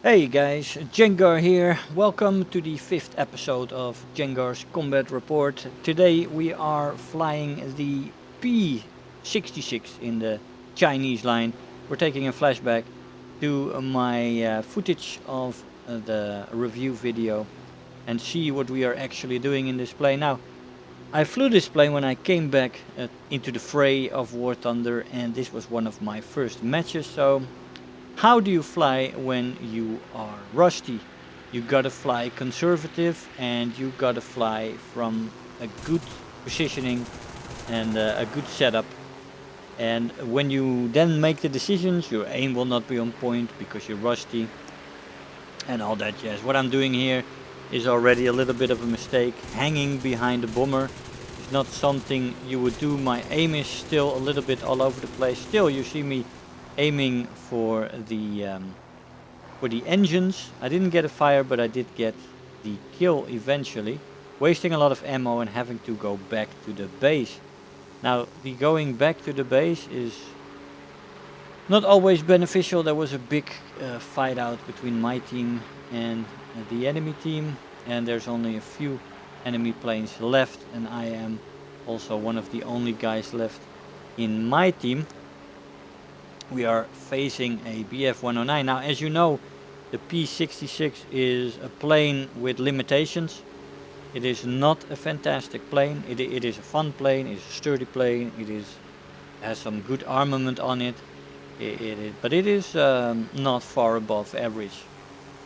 Hey guys, Jengar here. Welcome to the fifth episode of Jengar's Combat Report. Today we are flying the P-66 in the Chinese line. We're taking a flashback to my footage of the review video and see what we are actually doing in this plane. Now, I flew this plane when I came back into the fray of War Thunder, and this was one of my first matches, so how do you fly when you are rusty? You gotta fly conservative and you gotta fly from a good positioning and a good setup. And when you then make the decisions, your aim will not be on point because you're rusty and all that jazz. What I'm doing here is already a little bit of a mistake. Hanging behind the bomber is not something you would do. My aim is still a little bit all over the place. Still, you see me aiming for the engines. I didn't get a fire, but I did get the kill eventually, wasting a lot of ammo and having to go back to the base. Now, the going back to the base is not always beneficial. There was a big fight out between my team and the enemy team, and there's only a few enemy planes left, and I am also one of the only guys left in my team. We are facing a BF-109. Now, as you know, the P-66 is a plane with limitations. It is not a fantastic plane. It is a fun plane. It's a sturdy plane. Has some good armament on it. But it is not far above average.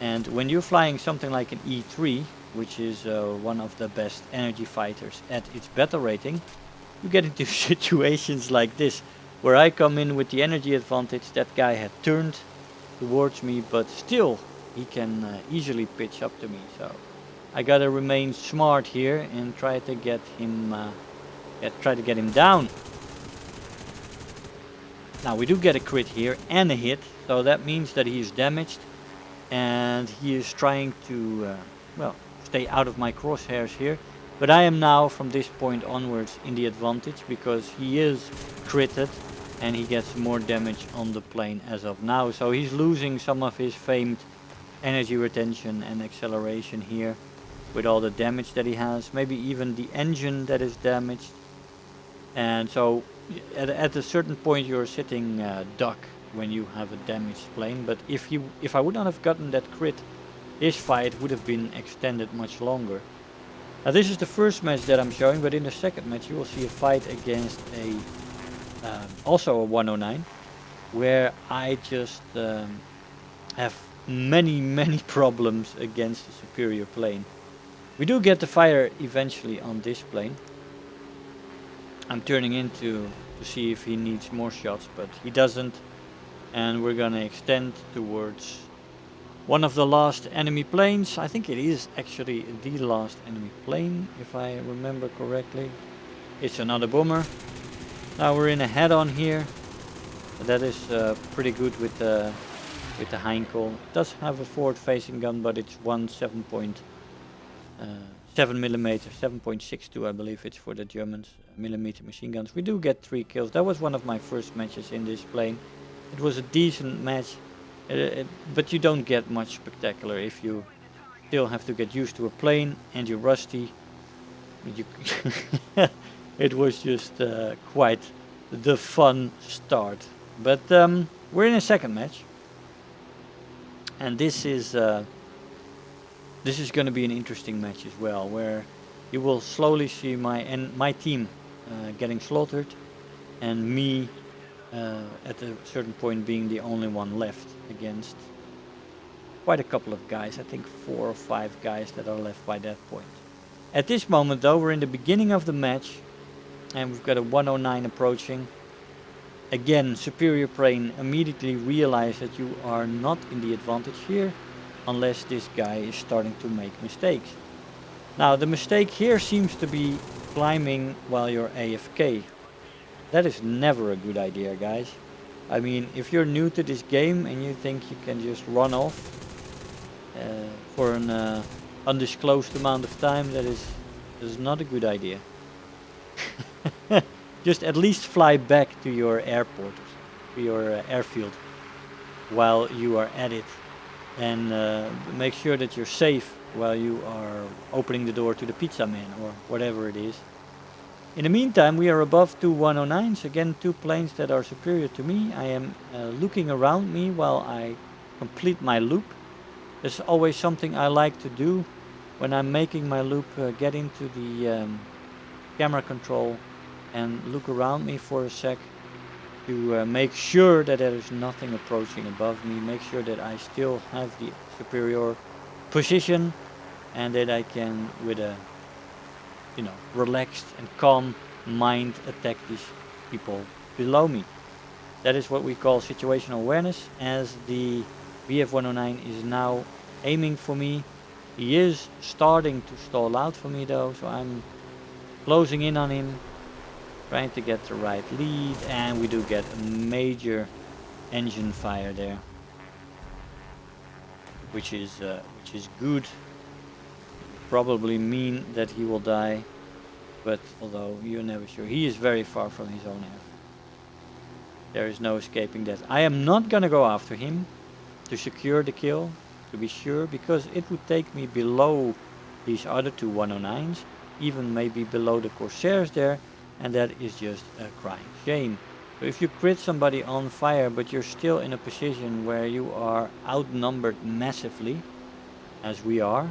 And when you're flying something like an E3, which is one of the best energy fighters at its battle rating, you get into situations like this, where I come in with the energy advantage. That guy had turned towards me, but still he can easily pitch up to me. So I gotta remain smart here and try to get him down. Now we do get a crit here and a hit, so that means that he is damaged, and he is trying to well, stay out of my crosshairs here. But I am now, from this point onwards, in the advantage because he is critted and he gets more damage on the plane as of now. So he's losing some of his famed energy retention and acceleration here with all the damage that he has. Maybe even the engine that is damaged. And so at a certain point you're sitting duck when you have a damaged plane. But if I would not have gotten that crit, this fight would have been extended much longer. Now this is the first match that I'm showing, but in the second match you will see a fight against also a 109, where I just have many problems against the superior plane. We do get the fire eventually on this plane. I'm turning in to see if he needs more shots, but he doesn't, and we're gonna extend towards one of the last enemy planes. I think it is actually the last enemy plane, if I remember correctly. It's another bomber. Now we're in a head-on here. That is pretty good with the Heinkel. It does have a forward-facing gun, but it's 7.7 millimeter, 7.62, I believe it's for the Germans, millimeter machine guns. We do get 3 kills. That was one of my first matches in this plane. It was a decent match. But you don't get much spectacular if you still have to get used to a plane and you're rusty. It was just quite the fun start. But we're in a second match, and this is going to be an interesting match as well, where you will slowly see my team getting slaughtered, and me at a certain point being the only one left against quite a couple of guys. I think 4 or 5 guys that are left by that point. At this moment though, we're in the beginning of the match and we've got a 109 approaching. Again, superior plane immediately realize that you are not in the advantage here unless this guy is starting to make mistakes. Now the mistake here seems to be climbing while you're AFK. That is never a good idea, guys. I mean, if you're new to this game and you think you can just run off for an undisclosed amount of time, that is not a good idea. Just at least fly back to your airport, to your airfield, while you are at it. and make sure that you're safe while you are opening the door to the pizza man or whatever it is. In the meantime, we are above 2 109s, again 2 planes that are superior to me. I am looking around me while I complete my loop. There's always something I like to do when I'm making my loop, get into the camera control and look around me for a sec to make sure that there is nothing approaching above me, make sure that I still have the superior position and that I can, with a relaxed and calm mind, attack these people below me. That is what we call situational awareness. As the BF-109 is now aiming for me, he is starting to stall out for me though, so I'm closing in on him, trying to get the right lead, and we do get a major engine fire there, which is good. Probably mean that he will die, but although you're never sure, he is very far from his own airfield. There is no escaping that. I am not gonna go after him to secure the kill, to be sure, because it would take me below these other two 109s, even maybe below the Corsairs there, and that is just a crying shame. So if you crit somebody on fire, but you're still in a position where you are outnumbered massively, as we are,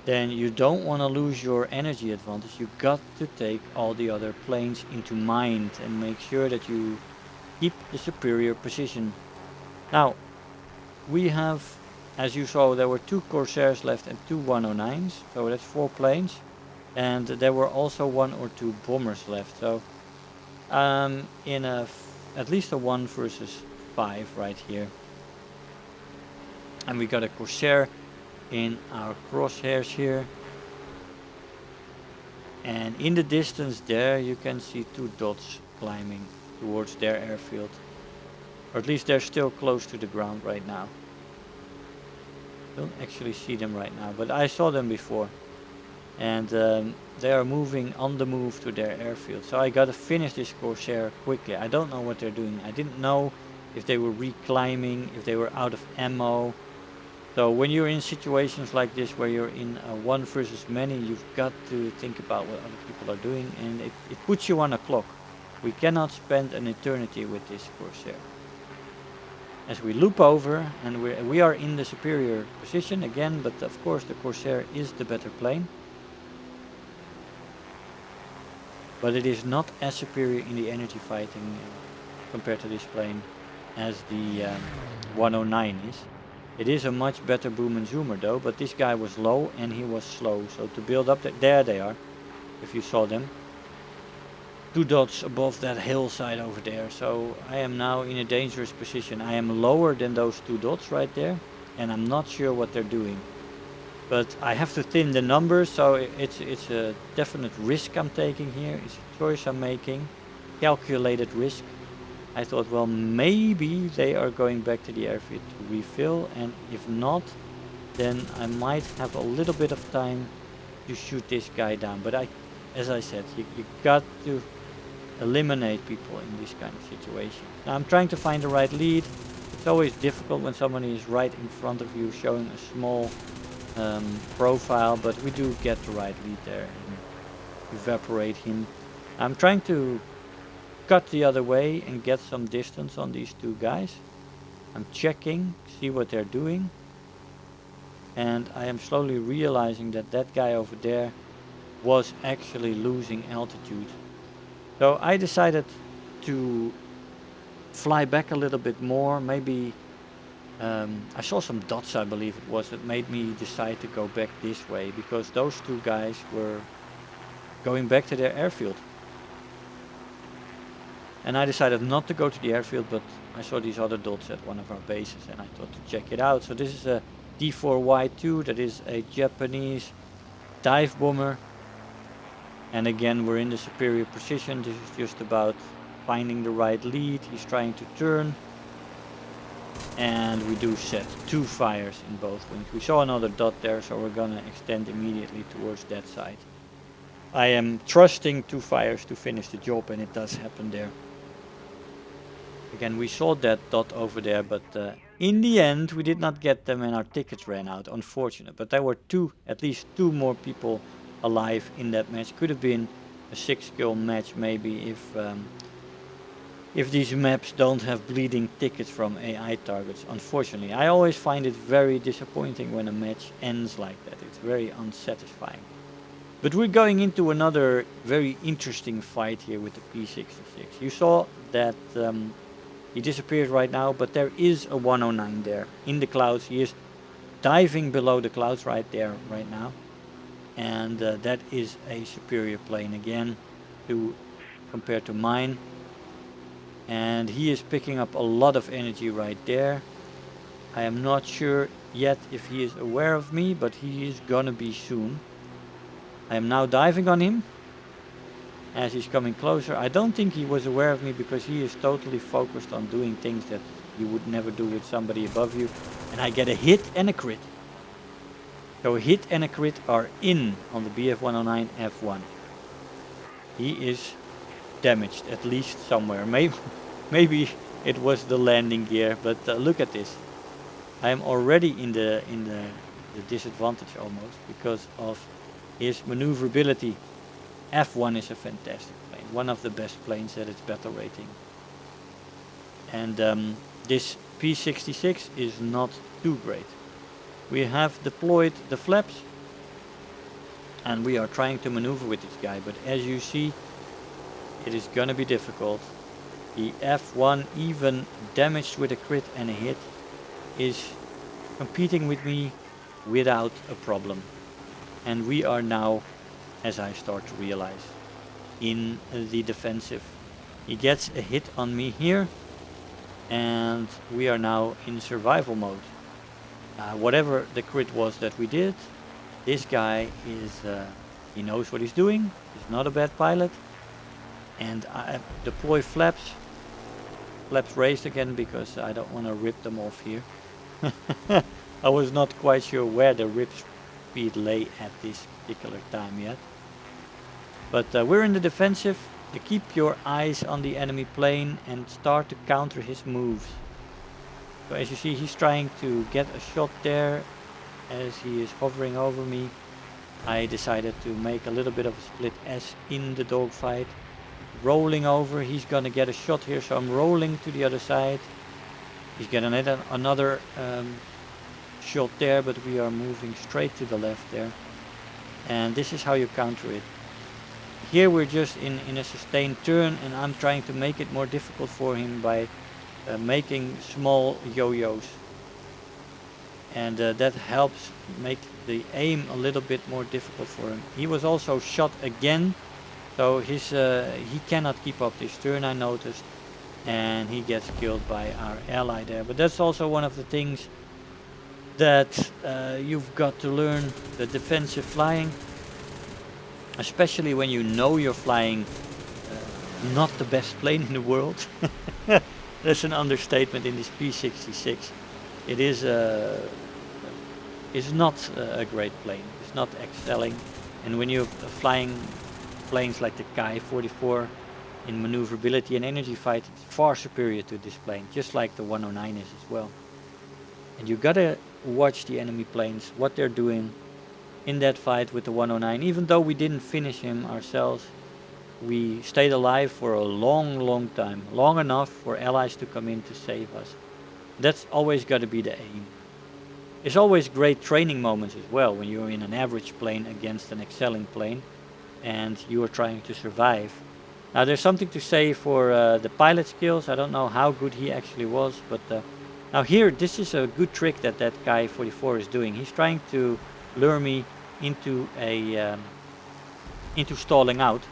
then you don't want to lose your energy advantage. You got to take all the other planes into mind and make sure that you keep the superior position. Now, we have, as you saw, there were 2 Corsairs left and 2 109s, so that's 4 planes. And there were also 1 or 2 bombers left, so in at least a 1 versus 5 right here. And we got a Corsair in our crosshairs here, and in the distance there you can see 2 dots climbing towards their airfield, or at least they're still close to the ground right now. Don't actually see them right now, but I saw them before, and they are moving on the move to their airfield, so I gotta finish this Corsair quickly. I don't know what they're doing. I didn't know if they were reclimbing, if they were out of ammo. So when you're in situations like this where you're in a 1 versus many, you've got to think about what other people are doing, and it puts you on a clock. We cannot spend an eternity with this Corsair. As we loop over, and we are in the superior position again, but of course the Corsair is the better plane. But it is not as superior in the energy fighting compared to this plane as the 109 is. It is a much better boom and zoomer though, but this guy was low and he was slow. So to build up, there they are, if you saw them. 2 dots above that hillside over there. So I am now in a dangerous position. I am lower than those 2 dots right there, and I'm not sure what they're doing. But I have to thin the numbers, so it's a definite risk I'm taking here. It's a choice I'm making, calculated risk. I thought, well, maybe they are going back to the airfield to refill, and if not, then I might have a little bit of time to shoot this guy down. But as I said, you got to eliminate people in this kind of situation. Now I'm trying to find the right lead. It's always difficult when somebody is right in front of you showing a small profile, but we do get the right lead there and evaporate him. I'm trying to cut the other way and get some distance on these 2 guys. I'm checking, see what they're doing, and I am slowly realizing that that guy over there was actually losing altitude. So I decided to fly back a little bit more. Maybe I saw some dots, I believe it was, that made me decide to go back this way, because those 2 guys were going back to their airfield. And I decided not to go to the airfield, but I saw these other dots at one of our bases and I thought to check it out. So this is a D4Y2, that is a Japanese dive bomber. And again, we're in the superior position. This is just about finding the right lead. He's trying to turn. And we do set 2 fires in both wings. We saw another dot there, so we're gonna extend immediately towards that side. I am trusting 2 fires to finish the job, and it does happen there. Again, we saw that dot over there, but in the end, we did not get them and our tickets ran out. Unfortunate. But there were at least two more people alive in that match. Could have been a 6-kill match maybe if these maps don't have bleeding tickets from AI targets. Unfortunately, I always find it very disappointing when a match ends like that. It's very unsatisfying. But we're going into another very interesting fight here with the P-66. You saw that he disappeared right now, but there is a 109 there in the clouds. He is diving below the clouds right there, right now. And that is a superior plane again compared to mine. And he is picking up a lot of energy right there. I am not sure yet if he is aware of me, but he is gonna be soon. I am now diving on him as he's coming closer. I don't think he was aware of me because he is totally focused on doing things that you would never do with somebody above you. And I get a hit and a crit. So a hit and a crit are in on the BF-109 F1. He is damaged, at least somewhere. Maybe it was the landing gear, but look at this. I am already in the disadvantage almost because of his maneuverability. F1 is a fantastic plane, one of the best planes at its battle rating. And this P-66 is not too great. We have deployed the flaps and we are trying to maneuver with this guy, but as you see, it is gonna be difficult. The F1, even damaged with a crit and a hit, is competing with me without a problem. And we are now, as I start to realize, in the defensive. He gets a hit on me here, and we are now in survival mode. Whatever the crit was that we did, this guy is, he knows what he's doing. He's not a bad pilot. And I deploy flaps. Flaps raised again because I don't want to rip them off here. I was not quite sure where the rip speed lay at this particular time yet. But we're in the defensive. You keep your eyes on the enemy plane and start to counter his moves. So as you see, he's trying to get a shot there as he is hovering over me. I decided to make a little bit of a split S in the dogfight. Rolling over, he's gonna get a shot here, so I'm rolling to the other side. He's getting another shot there, but we are moving straight to the left there. And this is how you counter it. Here we're just in a sustained turn, and I'm trying to make it more difficult for him by making small yo-yos. And that helps make the aim a little bit more difficult for him. He was also shot again, so he cannot keep up this turn, I noticed, and he gets killed by our ally there. But that's also one of the things that you've got to learn, the defensive flying, especially when you know you're flying not the best plane in the world. That's an understatement in this P-66. It is not a great plane. It's not excelling. And when you're flying planes like the Ki-44 in maneuverability and energy fight, it's far superior to this plane, just like the 109 is as well. And you gotta watch the enemy planes, what they're doing in that fight with the 109. Even though we didn't finish him ourselves, we stayed alive for a long time, long enough for allies to come in to save us. That's always got to be the aim. It's always great training moments as well when you're in an average plane against an excelling plane and you are trying to survive. Now there's something to say for the pilot skills. I don't know how good he actually was, but now here this is a good trick that Ki-44 is doing. He's trying to lure me into stalling out.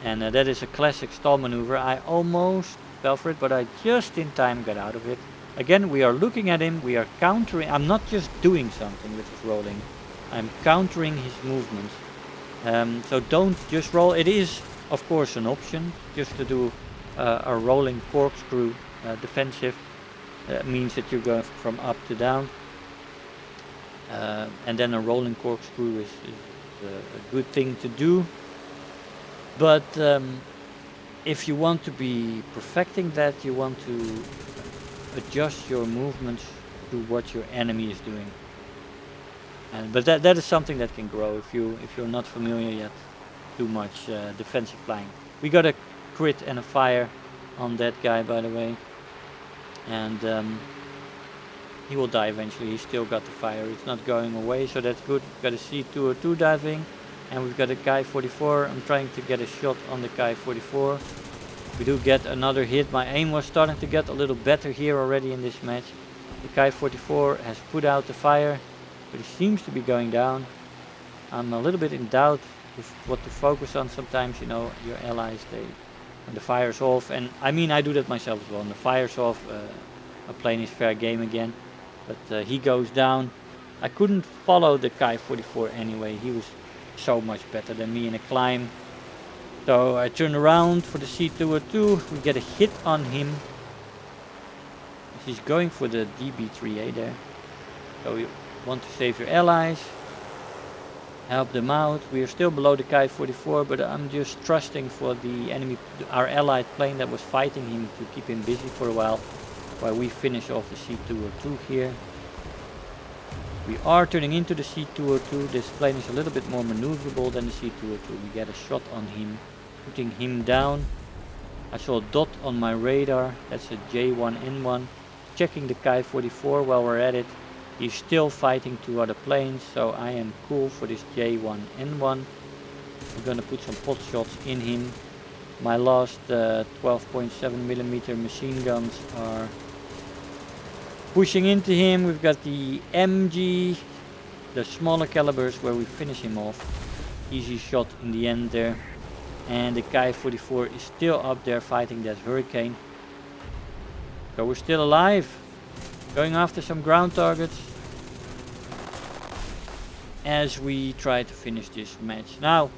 And that is a classic stall maneuver. I almost fell for it, but I just in time got out of it. Again, we are looking at him, we are countering. I'm not just doing something with his rolling, I'm countering his movements. So don't just roll. It is, of course, an option just to do a rolling corkscrew defensive. That means that you're going from up to down. And then a rolling corkscrew is a good thing to do. But if you want to be perfecting that, you want to adjust your movements to what your enemy is doing. But that is something that can grow if you're not familiar yet too much defensive flying. We got a crit and a fire on that guy, by the way, and he will die eventually. He's still got the fire. It's not going away, so that's good. We've got a C-202 diving, and we've got a Ki-44. I'm trying to get a shot on the Ki-44. We do get another hit. My aim was starting to get a little better here already in this match. The Ki-44 has put out the fire, but he seems to be going down. I'm a little bit in doubt with what to focus on. Sometimes, you know, your allies, when the fire's off, and I mean, I do that myself as well. When the fire's off, a plane is fair game again. But he goes down. I couldn't follow the Ki-44 anyway. He was so much better than me in a climb. So I turn around for the C-202. We get a hit on him. He's going for the DB-3A there. So you want to save your allies. Help them out. We are still below the Ki-44, but I'm just trusting for the enemy, our allied plane that was fighting him, to keep him busy for a while we finish off the C-202 here. We are turning into the C-202. This plane is a little bit more maneuverable than the C-202. We get a shot on him, putting him down. I saw a dot on my radar. That's a J1N1. Checking the Ki-44 while we're at it. He's still fighting two other planes, so I am cool for this J1N1. We're gonna put some pot shots in him. My last 12.7mm machine guns are pushing into him. We've got the MG, the smaller calibers, where we finish him off. Easy shot in the end there. And the Ki-44 is still up there fighting that Hurricane. So we're still alive. Going after some ground targets as we try to finish this match. Now,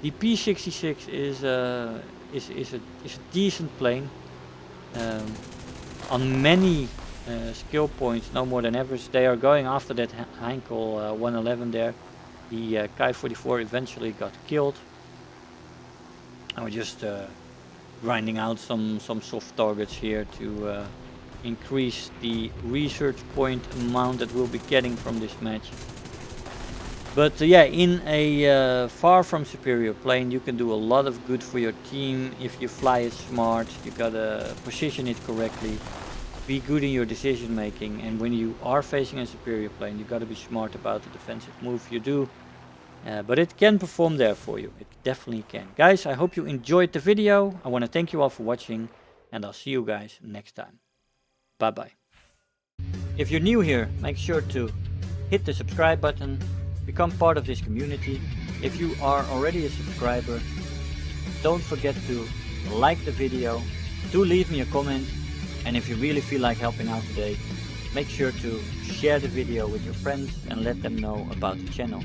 the P-66 is a decent plane. On many skill points, no more than average. They are going after that Heinkel 111 there. The Ki-44 eventually got killed. And we're just grinding out some soft targets here to increase the research point amount that we'll be getting from this match. But yeah, in a far from superior plane, you can do a lot of good for your team if you fly it smart. You gotta position it correctly, be good in your decision making, and when you are facing a superior plane, you gotta be smart about the defensive move you do. But it can perform there for you. It definitely can. Guys, I hope you enjoyed the video. I want to thank you all for watching, and I'll see you guys next time. Bye bye. If you're new here, make sure to hit the subscribe button. Become part of this community. If you are already a subscriber, don't forget to like the video, do leave me a comment, and if you really feel like helping out today, make sure to share the video with your friends and let them know about the channel.